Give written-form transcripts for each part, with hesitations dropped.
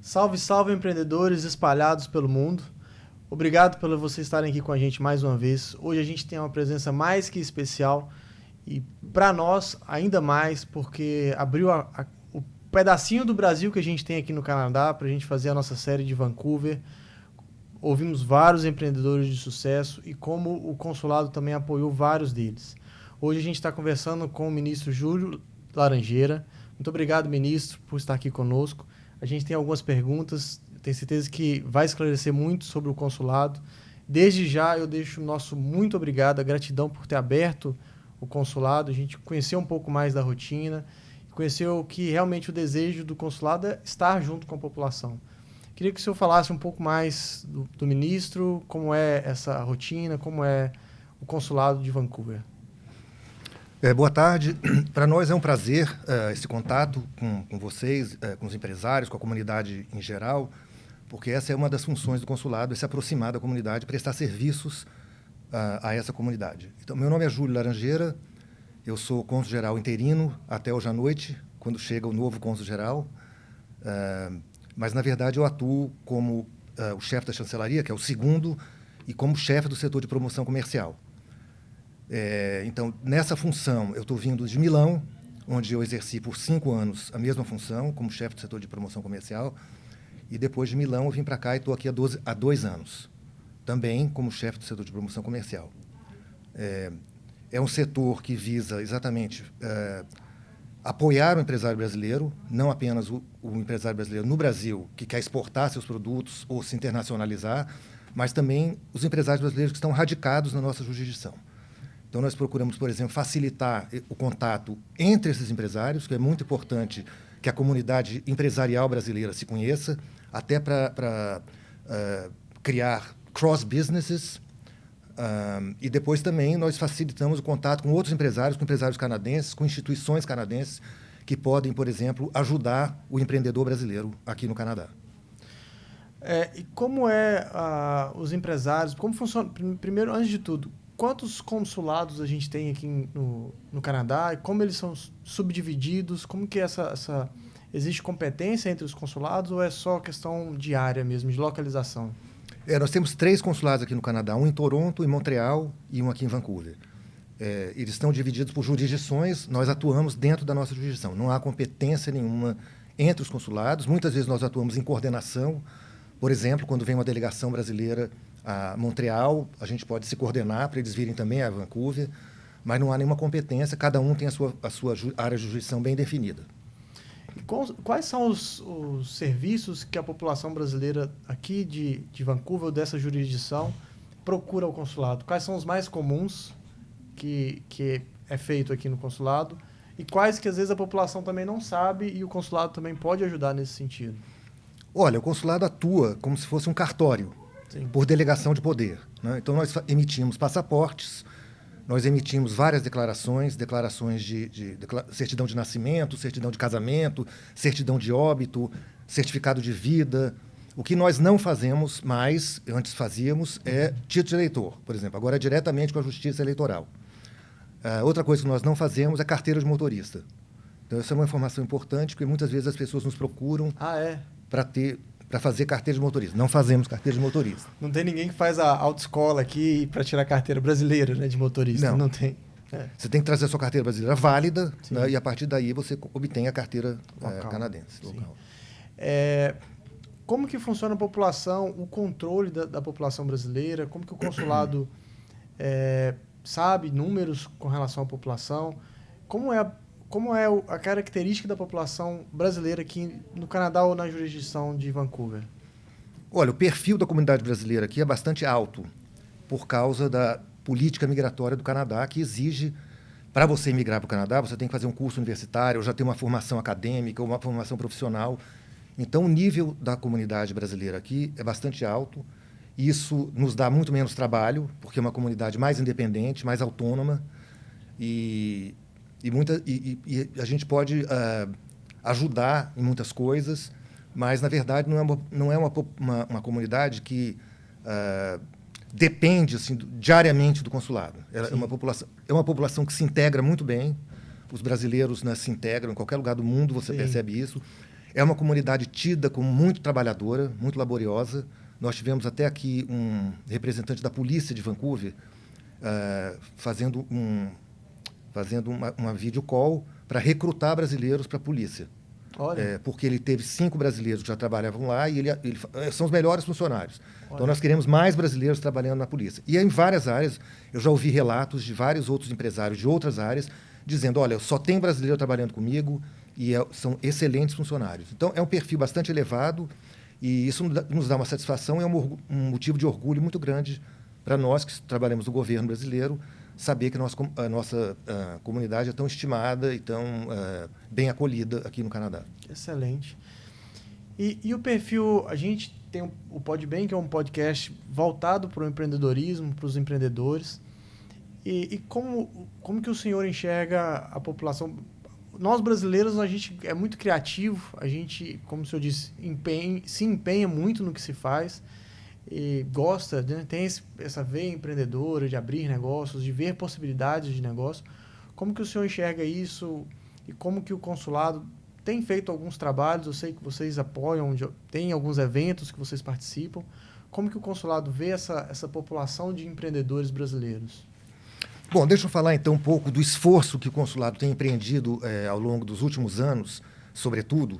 Salve, salve, empreendedores espalhados pelo mundo. Obrigado por vocês estarem aqui com a gente mais uma vez. Hoje a gente tem uma presença mais que especial e para nós ainda mais porque abriu o pedacinho do Brasil que a gente tem aqui no Canadá para a gente fazer a nossa série de Vancouver. Ouvimos vários empreendedores de sucesso e como o consulado também apoiou vários deles. Hoje a gente está conversando com o ministro Júlio Laranjeira. Muito obrigado, ministro, por estar aqui conosco. A gente tem algumas perguntas, tenho certeza que vai esclarecer muito sobre o consulado. Desde já eu deixo o nosso muito obrigado, a gratidão por ter aberto o consulado, a gente conheceu um pouco mais da rotina, conheceu que realmente o desejo do consulado é estar junto com a população. Queria que o senhor falasse um pouco mais do ministro, como é essa rotina, como é o consulado de Vancouver. Boa tarde. Para nós é um prazer esse contato com vocês, com os empresários, com a comunidade em geral, porque essa é uma das funções do consulado, é se aproximar da comunidade, prestar serviços a essa comunidade. Então, meu nome é Júlio Laranjeira, eu sou cônsul-geral interino até hoje à noite, quando chega o novo cônsul-geral, mas, na verdade, eu atuo como o chefe da chancelaria, que é o segundo, e como chefe do setor de promoção comercial. Então, nessa função, eu estou vindo de Milão, onde eu exerci por 5 anos a mesma função, como chefe do setor de promoção comercial, e depois de Milão eu vim para cá e estou aqui há 2 anos, também como chefe do setor de promoção comercial. É um setor que visa exatamente apoiar o empresário brasileiro, não apenas o empresário brasileiro no Brasil, que quer exportar seus produtos ou se internacionalizar, mas também os empresários brasileiros que estão radicados na nossa jurisdição. Então, nós procuramos, por exemplo, facilitar o contato entre esses empresários, que é muito importante que a comunidade empresarial brasileira se conheça, até para criar cross-businesses. E depois também nós facilitamos o contato com outros empresários, com empresários canadenses, com instituições canadenses, que podem, por exemplo, ajudar o empreendedor brasileiro aqui no Canadá. E como os empresários, como funciona, primeiro, antes de tudo, quantos consulados a gente tem aqui no Canadá e como eles são subdivididos? Como que existe competência entre os consulados ou é só questão de área mesmo, de localização? Nós temos 3 consulados aqui no Canadá, um em Toronto, em Montreal e um aqui em Vancouver. Eles estão divididos por jurisdições, nós atuamos dentro da nossa jurisdição. Não há competência nenhuma entre os consulados. Muitas vezes nós atuamos em coordenação. Por exemplo, quando vem uma delegação brasileira a Montreal, a gente pode se coordenar para eles virem também a Vancouver, mas não há nenhuma competência, cada um tem a sua área de jurisdição bem definida. E quais são os serviços que a população brasileira aqui de Vancouver, ou dessa jurisdição, procura ao consulado? Quais são os mais comuns que é feito aqui no consulado e quais que às vezes a população também não sabe e o consulado também pode ajudar nesse sentido? Olha, o consulado atua como se fosse um cartório, sim, por delegação de poder, né? Então, nós emitimos passaportes, nós emitimos várias declarações de certidão de nascimento, certidão de casamento, certidão de óbito, certificado de vida. O que nós não fazemos mais, antes fazíamos, é título de eleitor, por exemplo. Agora é diretamente com a Justiça Eleitoral. Outra coisa que nós não fazemos é carteira de motorista. Então, essa é uma informação importante, porque muitas vezes as pessoas nos procuram para fazer carteira de motorista. Não fazemos carteira de motorista. Não tem ninguém que faz a autoescola aqui para tirar a carteira brasileira, né, de motorista. Não tem. Você tem que trazer a sua carteira brasileira válida, né, e a partir daí você obtém a carteira canadense. Local. Como que funciona a população, o controle da população brasileira? Como que o consulado sabe números com relação à população? Como é a característica da população brasileira aqui no Canadá ou na jurisdição de Vancouver? Olha, o perfil da comunidade brasileira aqui é bastante alto, por causa da política migratória do Canadá, que exige, para você emigrar para o Canadá, você tem que fazer um curso universitário, ou já ter uma formação acadêmica, ou uma formação profissional. Então, o nível da comunidade brasileira aqui é bastante alto. Isso nos dá muito menos trabalho, porque é uma comunidade mais independente, mais autônoma, e a gente pode ajudar em muitas coisas, mas, na verdade, não é uma comunidade que depende assim, diariamente do consulado. É uma população que se integra muito bem. Os brasileiros, né, se integram em qualquer lugar do mundo, você percebe isso. É uma comunidade tida como muito trabalhadora, muito laboriosa. Nós tivemos até aqui um representante da polícia de Vancouver fazendo uma video call para recrutar brasileiros para a polícia. Olha. Porque ele teve 5 brasileiros que já trabalhavam lá e são os melhores funcionários. Olha. Então, nós queremos mais brasileiros trabalhando na polícia. E em várias áreas, eu já ouvi relatos de vários outros empresários de outras áreas dizendo, olha, eu só tenho brasileiro trabalhando comigo e são excelentes funcionários. Então, é um perfil bastante elevado e isso nos dá uma satisfação e é um motivo de orgulho muito grande para nós que trabalhamos no governo brasileiro, saber que a nossa comunidade é tão estimada e tão bem acolhida aqui no Canadá. Excelente. E o perfil, a gente tem o Podbem, que é um podcast voltado para o empreendedorismo, para os empreendedores. E como que o senhor enxerga a população? Nós brasileiros, a gente é muito criativo, a gente, como o senhor disse, se empenha muito no que se faz. E gosta, né? Tem essa veia empreendedora de abrir negócios, de ver possibilidades de negócio. Como que o senhor enxerga isso e como que o consulado tem feito alguns trabalhos? Eu sei que vocês apoiam, tem alguns eventos que vocês participam. Como que o consulado vê essa população de empreendedores brasileiros? Bom, deixa eu falar então um pouco do esforço que o consulado tem empreendido ao longo dos últimos anos, sobretudo,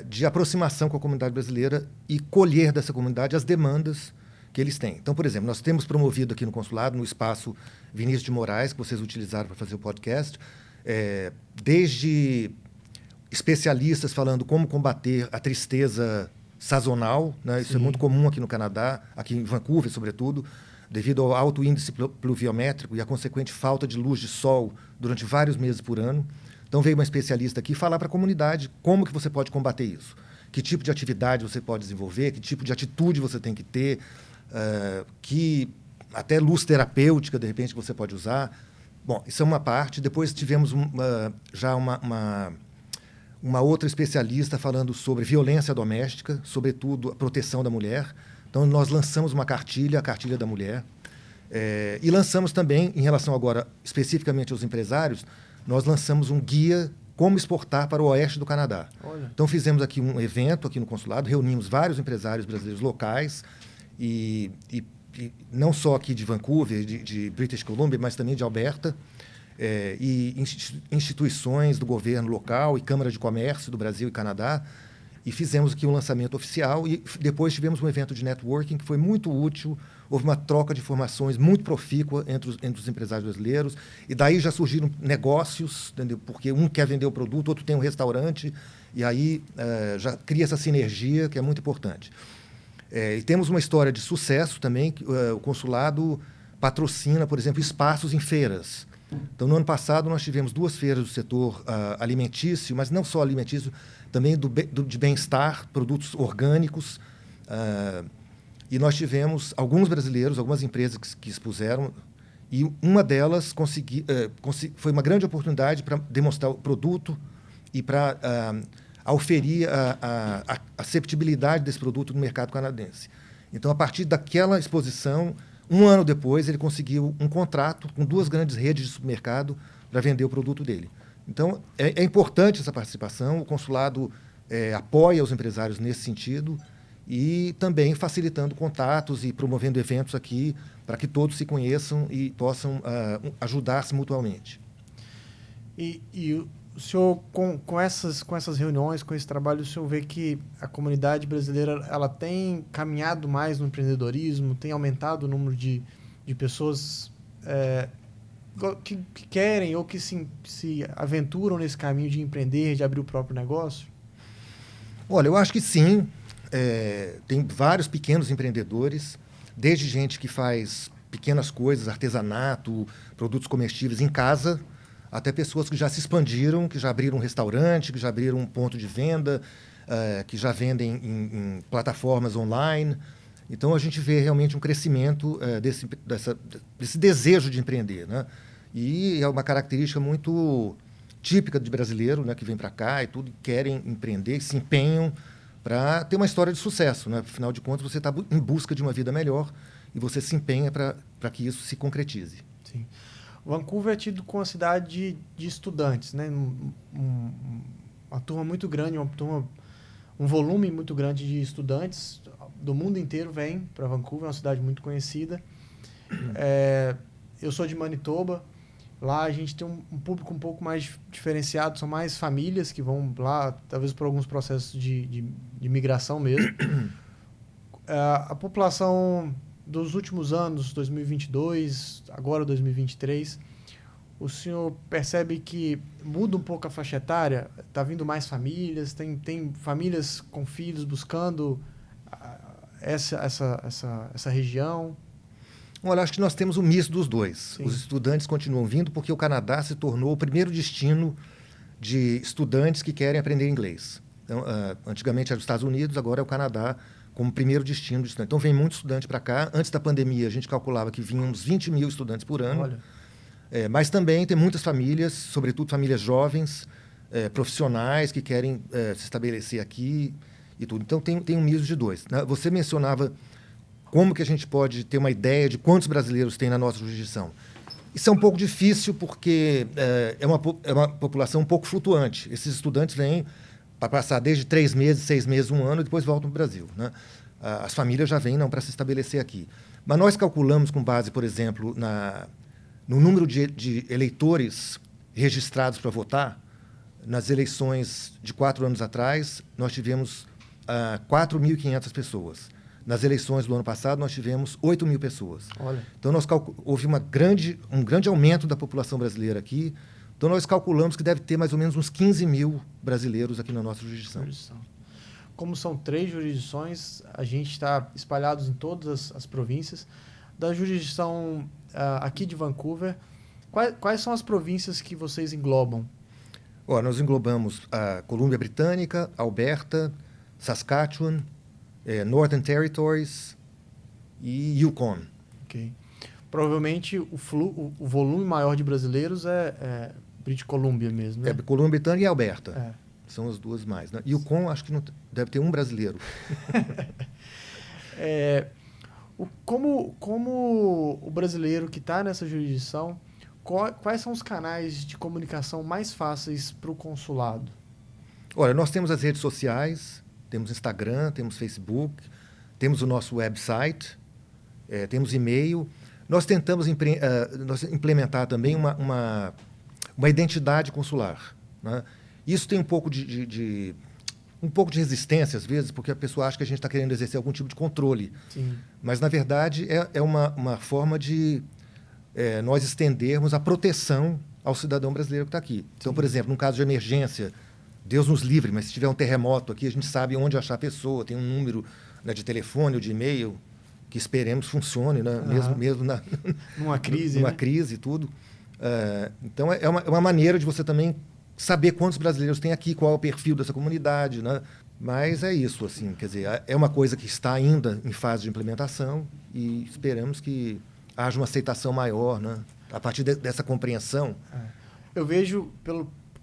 de aproximação com a comunidade brasileira e colher dessa comunidade as demandas que eles têm. Então, por exemplo, nós temos promovido aqui no consulado, no espaço Vinícius de Moraes, que vocês utilizaram para fazer o podcast, desde especialistas falando como combater a tristeza sazonal, né? Isso é muito comum aqui no Canadá, aqui em Vancouver, sobretudo, devido ao alto índice pluviométrico e a consequente falta de luz de sol durante vários meses por ano. Então, veio uma especialista aqui falar para a comunidade como que você pode combater isso. Que tipo de atividade você pode desenvolver, que tipo de atitude você tem que ter, que até luz terapêutica, de repente, que você pode usar. Bom, isso é uma parte. Depois tivemos já uma outra especialista falando sobre violência doméstica, sobretudo a proteção da mulher. Então, nós lançamos uma cartilha, a Cartilha da Mulher. E lançamos também, em relação agora especificamente aos empresários, nós lançamos um guia como exportar para o oeste do Canadá. Olha. Então, fizemos aqui um evento aqui no consulado, reunimos vários empresários brasileiros locais, e não só aqui de Vancouver, de British Columbia, mas também de Alberta, e instituições do governo local e Câmara de Comércio do Brasil e Canadá, e fizemos aqui um lançamento oficial e depois tivemos um evento de networking que foi muito útil. Houve uma troca de informações muito profícua entre os empresários brasileiros e daí já surgiram negócios, entendeu? Porque um quer vender o produto, outro tem um restaurante e aí já cria essa sinergia que é muito importante. E temos uma história de sucesso também, que o consulado patrocina, por exemplo, espaços em feiras. Então, no ano passado, nós tivemos 2 feiras do setor alimentício, mas não só alimentício, também de bem-estar, produtos orgânicos. E nós tivemos alguns brasileiros, algumas empresas que expuseram, e uma delas foi uma grande oportunidade para demonstrar o produto e para auferir a acessibilidade desse produto no mercado canadense. Então, a partir daquela exposição, um ano depois, ele conseguiu um contrato com 2 grandes redes de supermercado para vender o produto dele. Então, é importante essa participação. O consulado apoia os empresários nesse sentido e também facilitando contatos e promovendo eventos aqui para que todos se conheçam e possam ajudar-se mutuamente. E o senhor, com essas reuniões, com esse trabalho, o senhor vê que a comunidade brasileira ela tem caminhado mais no empreendedorismo, tem aumentado o número de pessoas que querem ou que se aventuram nesse caminho de empreender, de abrir o próprio negócio? Olha, eu acho que sim. Tem vários pequenos empreendedores, desde gente que faz pequenas coisas, artesanato, produtos comestíveis em casa, até pessoas que já se expandiram, que já abriram um restaurante, que já abriram um ponto de venda, que já vendem em plataformas online. Então, a gente vê realmente um crescimento desse desejo de empreender, né? E é uma característica muito típica de brasileiro, né, que vem para cá e tudo, querem empreender, se empenham para ter uma história de sucesso, né? Afinal de contas, você está em busca de uma vida melhor e você se empenha para que isso se concretize. Sim. Vancouver é tido como uma cidade de estudantes, né? uma turma muito grande, um volume muito grande de estudantes do mundo inteiro vem para Vancouver, é uma cidade muito conhecida. Eu sou de Manitoba. Lá a gente tem um público um pouco mais diferenciado, são mais famílias que vão lá, talvez por alguns processos de migração mesmo. A população dos últimos anos, 2022, agora 2023, o senhor percebe que muda um pouco a faixa etária? Está vindo mais famílias, tem famílias com filhos buscando essa região? Olha, acho que nós temos um misto dos dois. Sim. Os estudantes continuam vindo porque o Canadá se tornou o primeiro destino de estudantes que querem aprender inglês. Então, antigamente era os Estados Unidos, agora é o Canadá como primeiro destino de estudante. Então, vem muito estudante para cá. Antes da pandemia, a gente calculava que vinham uns 20 mil estudantes por ano. Olha. Mas também tem muitas famílias, sobretudo famílias jovens, profissionais que querem se estabelecer aqui e tudo. Então, tem um misto de dois. Você mencionava como que a gente pode ter uma ideia de quantos brasileiros tem na nossa jurisdição. Isso é um pouco difícil porque é uma população um pouco flutuante. Esses estudantes vêm para passar desde 3 meses, 6 meses, 1 ano e depois voltam para o Brasil, né? As famílias já vêm para se estabelecer aqui. Mas nós calculamos com base, por exemplo, no número de eleitores registrados para votar. Nas eleições de 4 anos atrás, nós tivemos 4.500 pessoas. Nas eleições do ano passado, nós tivemos 8.000 pessoas. Olha. Então, houve um grande aumento da população brasileira aqui. Então, nós calculamos que deve ter mais ou menos uns 15 mil brasileiros aqui na nossa jurisdição. Como são 3 jurisdições, a gente está espalhados em todas as províncias. Da jurisdição aqui de Vancouver, quais são as províncias que vocês englobam? Nós englobamos a Colômbia Britânica, Alberta, Saskatchewan, Northern Territories e Yukon. Okay. Provavelmente o volume maior de brasileiros é British Columbia mesmo, né? Colômbia Britânica e Alberta. São as duas mais, né? Yukon, acho que não deve ter um brasileiro. Como o brasileiro que está nessa jurisdição, quais são os canais de comunicação mais fáceis para o consulado? Olha, nós temos as redes sociais, temos Instagram, temos Facebook, temos o nosso website, temos e-mail. Nós tentamos implementar também uma identidade consular, né? Isso tem um pouco de resistência, às vezes, porque a pessoa acha que a gente está querendo exercer algum tipo de controle. Sim. Mas, na verdade, é uma forma de nós estendermos a proteção ao cidadão brasileiro que está aqui. Então, por exemplo, num caso de emergência, Deus nos livre, mas se tiver um terremoto aqui, a gente sabe onde achar a pessoa, tem um número, né, de telefone ou de e-mail que esperemos funcione, né, mesmo numa crise, numa crise e tudo. Então, é uma maneira de você também saber quantos brasileiros tem aqui, qual é o perfil dessa comunidade, né? Mas é isso, assim, quer dizer, é uma coisa que está ainda em fase de implementação e esperamos que haja uma aceitação maior, né? A partir dessa compreensão. Eu vejo,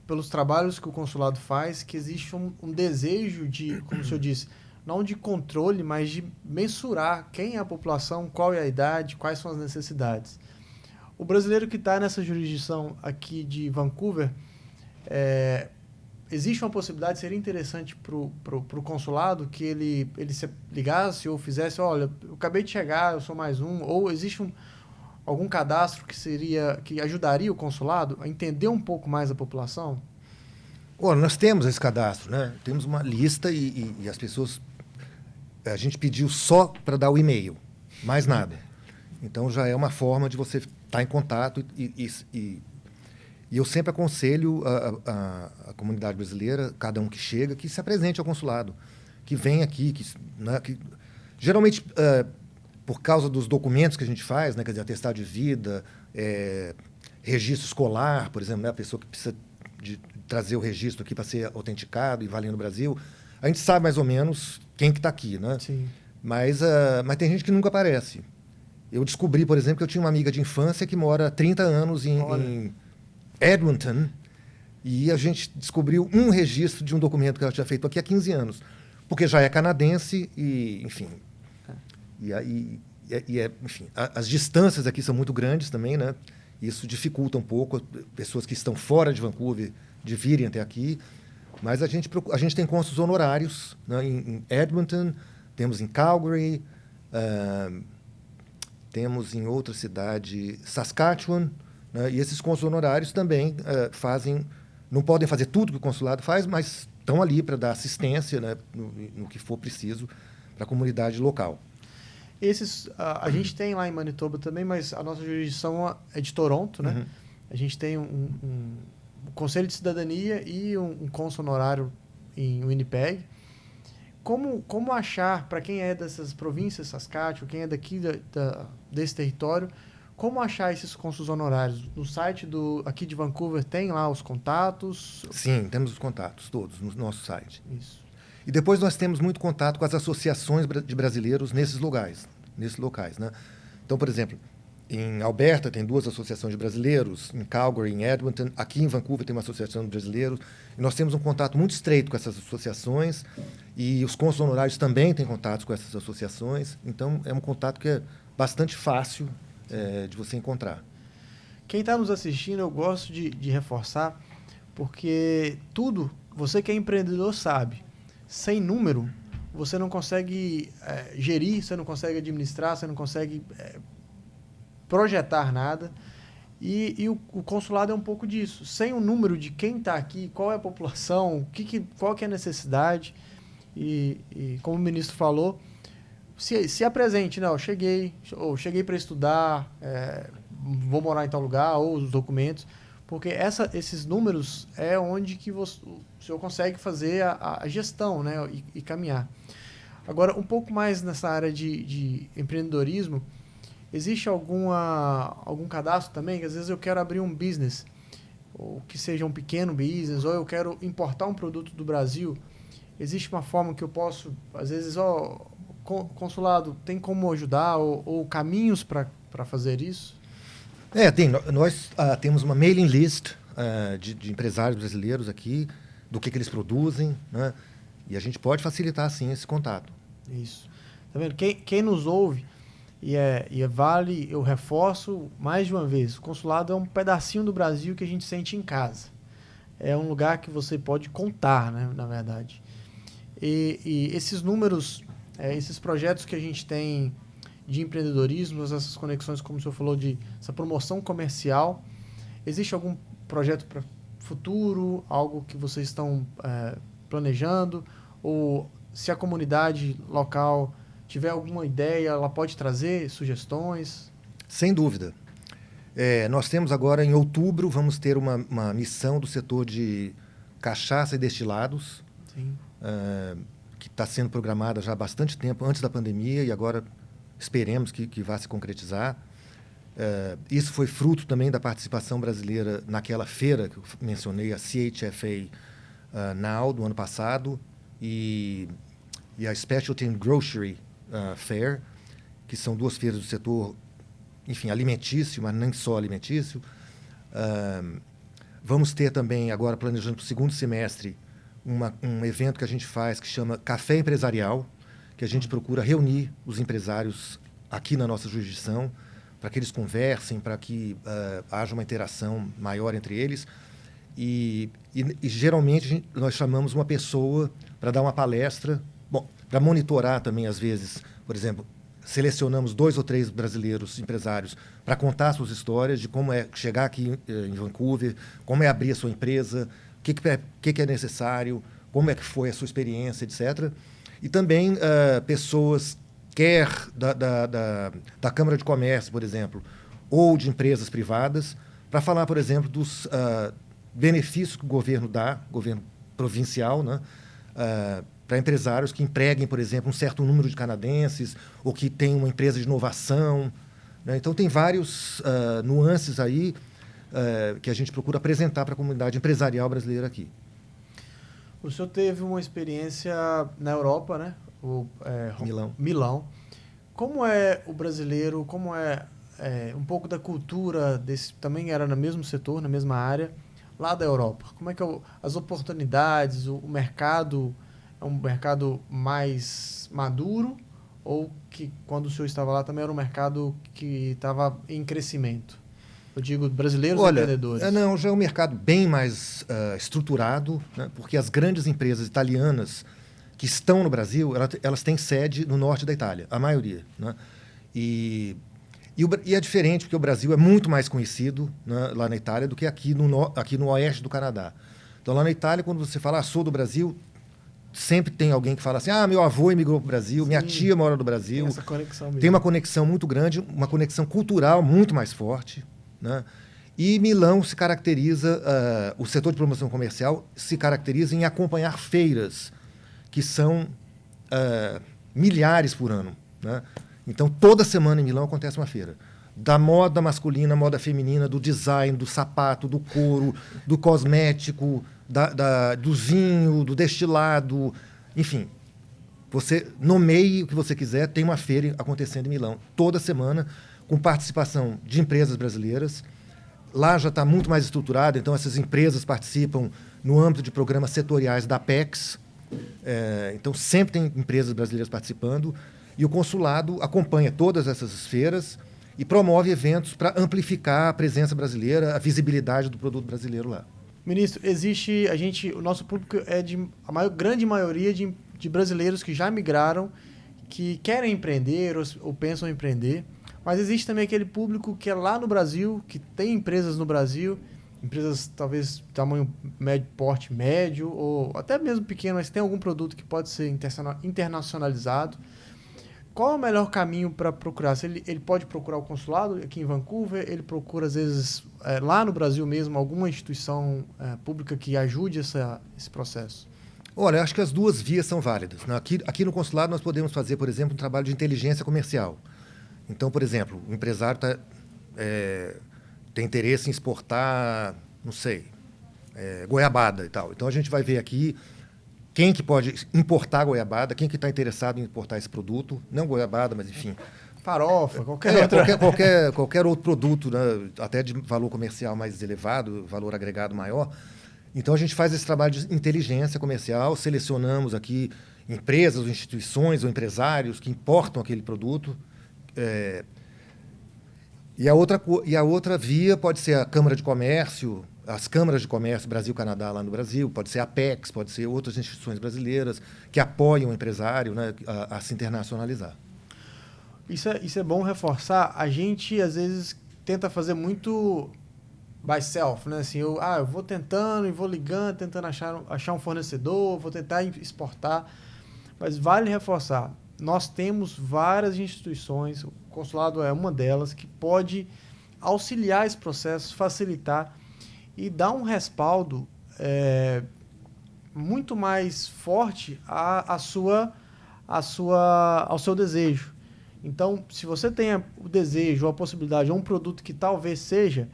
pelos trabalhos que o consulado faz, que existe um desejo de, como o senhor disse, não de controle, mas de mensurar quem é a população, qual é a idade, quais são as necessidades. O brasileiro que está nessa jurisdição aqui de Vancouver, existe uma possibilidade, seria interessante para o consulado que ele se ligasse ou fizesse, olha, eu acabei de chegar, eu sou mais um, ou existe algum cadastro que ajudaria o consulado a entender um pouco mais a população? Nós temos esse cadastro, né? Temos uma lista e as pessoas... A gente pediu só para dar o e-mail, mais nada. Então, já é uma forma de você estar em contato e eu sempre aconselho a comunidade brasileira, cada um que chega, que se apresente ao consulado, que venha aqui, geralmente, por causa dos documentos que a gente faz, né, quer dizer, atestado de vida, registro escolar, por exemplo, né, a pessoa que precisa de trazer o registro aqui para ser autenticado e valer no Brasil, a gente sabe mais ou menos quem que está aqui, né? Sim. Mas tem gente que nunca aparece. Eu descobri, por exemplo, que eu tinha uma amiga de infância que mora há 30 anos em Edmonton, e a gente descobriu um registro de um documento que ela tinha feito aqui há 15 anos, porque já é canadense e, enfim... enfim, as distâncias aqui são muito grandes também, né? Isso dificulta um pouco pessoas que estão fora de Vancouver de virem até aqui. Mas a gente tem cônsules honorários, né, em Edmonton, temos em Calgary, temos em outra cidade, Saskatchewan, né, e esses cônsules honorários também não podem fazer tudo que o consulado faz, mas estão ali para dar assistência, né, no que for preciso para a comunidade local. A gente tem lá em Manitoba também, mas a nossa jurisdição é de Toronto, né? Uhum. A gente tem um Conselho de Cidadania e um cônsul honorário em Winnipeg. Como achar, para quem é dessas províncias, Saskatchewan, quem é daqui desse território, como achar esses cônsuls honorários? No site aqui de Vancouver tem lá os contatos? Sim, temos os contatos todos no nosso site. Isso. E depois nós temos muito contato com as associações de brasileiros nesses locais, né? Então, por exemplo, em Alberta tem 2 associações de brasileiros, em Calgary, em Edmonton, aqui em Vancouver tem uma associação de brasileiros, e nós temos um contato muito estreito com essas associações, e os cônsules honorários também têm contatos com essas associações, então é um contato que é bastante fácil de você encontrar. Quem está nos assistindo, eu gosto de reforçar, porque você que é empreendedor sabe, sem número, você não consegue gerir, você não consegue administrar, você não consegue projetar nada. E o consulado é um pouco disso. Sem o número de quem está aqui, qual é a população, qual que é a necessidade, e como o ministro falou, se apresente, não, eu cheguei para estudar, vou morar em tal lugar, ou os documentos, porque esses números é onde que o senhor consegue fazer a gestão, né, e caminhar. Agora, um pouco mais nessa área de empreendedorismo, existe algum cadastro também, que às vezes eu quero abrir um business, ou que seja um pequeno business, ou eu quero importar um produto do Brasil. Existe uma forma que eu posso, às vezes, consulado, tem como ajudar, ou caminhos para fazer isso? Nós temos uma mailing list de empresários brasileiros aqui, do que eles produzem, né? E a gente pode facilitar, sim, esse contato. Isso. Tá vendo? Quem nos ouve, vale, eu reforço mais de uma vez, o consulado é um pedacinho do Brasil que a gente sente em casa. É um lugar que você pode contar, né, na verdade. E esses números, esses projetos que a gente tem de empreendedorismo, essas conexões, como o senhor falou, essa promoção comercial, existe algum projeto para futuro, algo que vocês estão planejando? Ou se a comunidade local tiver alguma ideia, ela pode trazer sugestões? Sem dúvida. Nós temos agora, em outubro, vamos ter uma missão do setor de cachaça e destilados, Sim. Que está sendo programada já há bastante tempo, antes da pandemia, e agora esperemos que vá se concretizar. Isso foi fruto também da participação brasileira naquela feira que eu mencionei, a CHFA Now, do ano passado, e a Specialty and Grocery Fair, que são 2 feiras do setor, enfim, alimentício, mas nem só alimentício. Vamos ter também, agora planejando para o segundo semestre, um evento que a gente faz que chama Café Empresarial, que a gente procura reunir os empresários aqui na nossa jurisdição, para que eles conversem, para que haja uma interação maior entre eles. E geralmente nós chamamos uma pessoa para dar uma palestra, para monitorar também, às vezes, por exemplo, selecionamos 2 ou 3 brasileiros empresários para contar suas histórias de como é chegar aqui em Vancouver, como é abrir a sua empresa, o que é necessário, como é que foi a sua experiência, etc. E também pessoas, quer da Câmara de Comércio, por exemplo, ou de empresas privadas, para falar, por exemplo, dos benefícios que o governo dá, governo provincial, né, para empresários que empreguem, por exemplo, um certo número de canadenses, ou que tenham uma empresa de inovação, né? Então, tem vários nuances aí que a gente procura apresentar para a comunidade empresarial brasileira aqui. O senhor teve uma experiência na Europa, né? Milão. Como é o brasileiro, como é um pouco da cultura também era no mesmo setor, na mesma área, lá da Europa? Como é que as oportunidades, o mercado é um mercado mais maduro, ou que quando o senhor estava lá também era um mercado que estava em crescimento? Eu digo brasileiros Olha, empreendedores. não, já é um mercado bem mais estruturado, né? Porque as grandes empresas italianas que estão no Brasil, elas têm sede no norte da Itália, a maioria, né? E é diferente, porque o Brasil é muito mais conhecido, né, lá na Itália do que aqui no oeste do Canadá. Então, lá na Itália, quando você fala, sou do Brasil, sempre tem alguém que fala assim, meu avô emigrou para o Brasil, Sim, minha tia mora no Brasil. tem essa conexão mesmo. Tem uma conexão muito grande, uma conexão cultural muito mais forte, né? E Milão se caracteriza, o setor de promoção comercial se caracteriza em acompanhar feiras, que são milhares por ano, né? Então, toda semana em Milão acontece uma feira. Da moda masculina, moda feminina, do design, do sapato, do couro, do cosmético, do vinho, do destilado, enfim. Você nomeie o que você quiser, tem uma feira acontecendo em Milão toda semana, com participação de empresas brasileiras. Lá já está muito mais estruturado, então essas empresas participam no âmbito de programas setoriais da Apex. Então sempre tem empresas brasileiras participando. E o consulado acompanha todas essas feiras e promove eventos para amplificar a presença brasileira, a visibilidade do produto brasileiro lá. Ministro, o nosso público é grande maioria de brasileiros que já migraram, que querem empreender ou pensam em empreender, mas existe também aquele público que é lá no Brasil, que tem empresas no Brasil, empresas talvez de tamanho médio, porte médio, ou até mesmo pequeno, mas tem algum produto que pode ser internacionalizado. Qual é o melhor caminho para procurar? Ele pode procurar o consulado aqui em Vancouver, ele procura, às vezes, lá no Brasil mesmo, alguma instituição pública que ajude esse processo? Olha, acho que as duas vias são válidas, né? Aqui no consulado nós podemos fazer, por exemplo, um trabalho de inteligência comercial. Então, por exemplo, o empresário tem interesse em exportar, não sei, goiabada e tal. Então, a gente vai ver aqui quem que pode importar goiabada, quem que está interessado em importar esse produto, não goiabada, mas enfim. Farofa, qualquer outro produto, né, até de valor comercial mais elevado, valor agregado maior. Então, a gente faz esse trabalho de inteligência comercial, selecionamos aqui empresas, ou instituições ou empresários que importam aquele produto. E a outra via pode ser a Câmara de Comércio, as câmaras de comércio Brasil-Canadá lá no Brasil, pode ser a Apex, pode ser outras instituições brasileiras que apoiam o empresário, né, a se internacionalizar. Isso é bom reforçar. A gente, às vezes, tenta fazer muito by self, né? Assim, eu vou tentando e vou ligando, tentando achar um fornecedor, vou tentar exportar. Mas vale reforçar, nós temos várias instituições, o consulado é uma delas, que pode auxiliar esse processo, facilitar e dar um respaldo muito mais forte ao seu desejo. Então, se você tem o desejo ou a possibilidade ou um produto que talvez seja,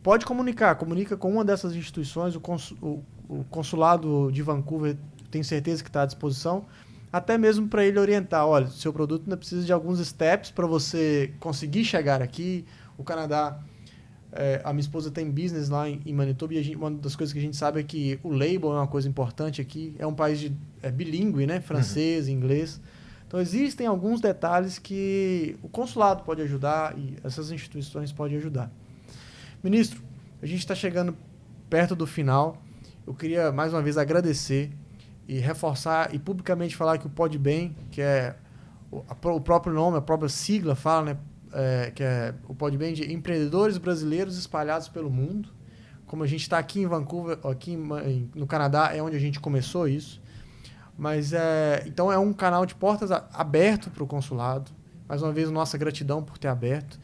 pode comunica com uma dessas instituições, o consulado de Vancouver, tenho certeza que está à disposição, até mesmo para ele orientar, olha, seu produto ainda precisa de alguns steps para você conseguir chegar aqui. O Canadá, a minha esposa tem business lá em Manitoba e uma das coisas que a gente sabe é que o label é uma coisa importante aqui. É um país bilíngue, né? Francês, inglês. Então, existem alguns detalhes que o consulado pode ajudar e essas instituições podem ajudar. Ministro, a gente está chegando perto do final. Eu queria, mais uma vez, agradecer e reforçar e publicamente falar que o Pode Bem, que é o próprio nome, a própria sigla fala, né? Que é o Pode Bem de Empreendedores Brasileiros Espalhados pelo Mundo. Como a gente está aqui em Vancouver, aqui no Canadá, é onde a gente começou isso. Mas então é um canal de portas aberto para o consulado. Mais uma vez, nossa gratidão por ter aberto.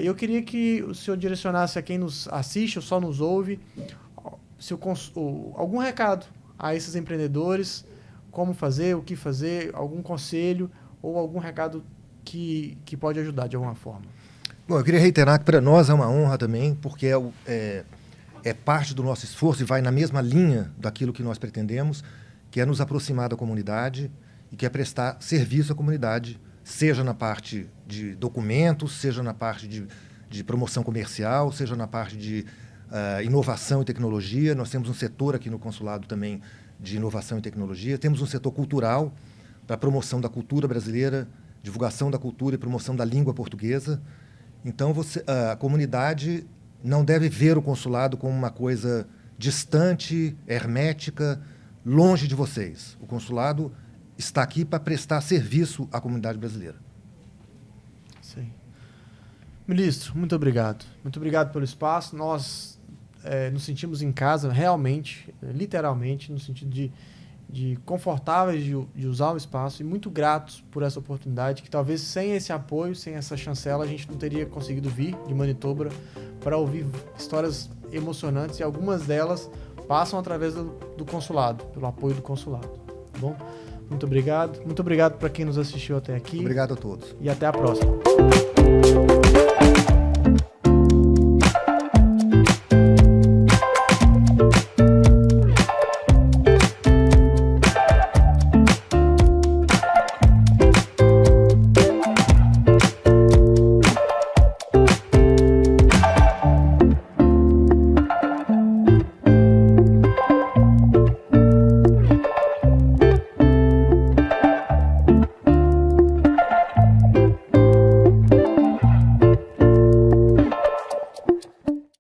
Eu queria que o senhor direcionasse a quem nos assiste ou só nos ouve algum recado a esses empreendedores, como fazer, o que fazer, algum conselho ou algum recado que pode ajudar de alguma forma. Bom, eu queria reiterar que para nós é uma honra também, porque é parte do nosso esforço e vai na mesma linha daquilo que nós pretendemos, que é nos aproximar da comunidade e que é prestar serviço à comunidade, seja na parte de documentos, seja na parte de promoção comercial, seja na parte de inovação e tecnologia. Nós temos um setor aqui no consulado também de inovação e tecnologia. Temos um setor cultural para promoção da cultura brasileira, divulgação da cultura e promoção da língua portuguesa. Então, a comunidade não deve ver o consulado como uma coisa distante, hermética, longe de vocês. O consulado está aqui para prestar serviço à comunidade brasileira. Sim. Ministro, muito obrigado. Muito obrigado pelo espaço. Nós nos sentimos em casa, realmente, literalmente, no sentido de confortáveis de usar o espaço e muito gratos por essa oportunidade, que talvez sem esse apoio, sem essa chancela, a gente não teria conseguido vir de Manitoba para ouvir histórias emocionantes, e algumas delas passam através do consulado, pelo apoio do consulado. Tá bom? Muito obrigado. Muito obrigado para quem nos assistiu até aqui. Obrigado a todos. E até a próxima.